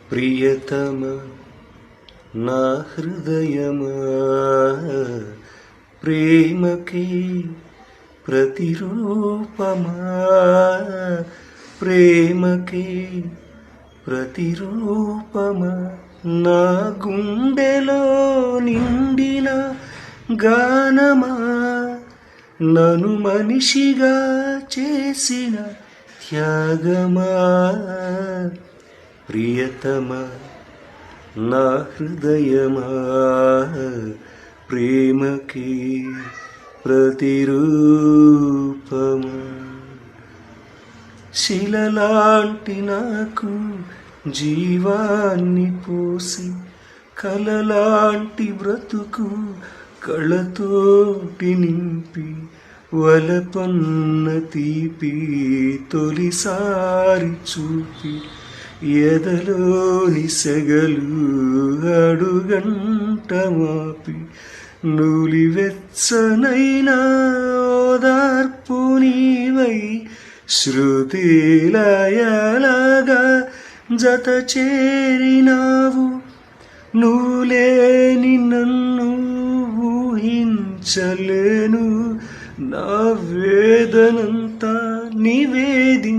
ప్రియతమ నా హృదయమా, ప్రేమకి ప్రతిరూపమా, ప్రేమకి ప్రతిరూపమా, నా గుండెలో నిండిన గానమా, నన్ను మనిషిగా చేసిన త్యాగమా. ప్రియతమా నా హృదయమా, ప్రేమకి ప్రతిరూపమా. శిలలాంటి నాకు జీవాన్ని పోసి, కలలాంటి బ్రతుకు కళతోటి నింపి, వలపన్న తీపి తొలిసారి చూపి, ఎదలోని సెగలు అడుగంట మాపి, నూలివెచ్చనైనా ఓదార్పు నీవై, శృతిలయలాగా జత చేరినావు. నువ్వులేని నన్ను ఊహించలేను, నా వేదనంతా నివేదించలేను.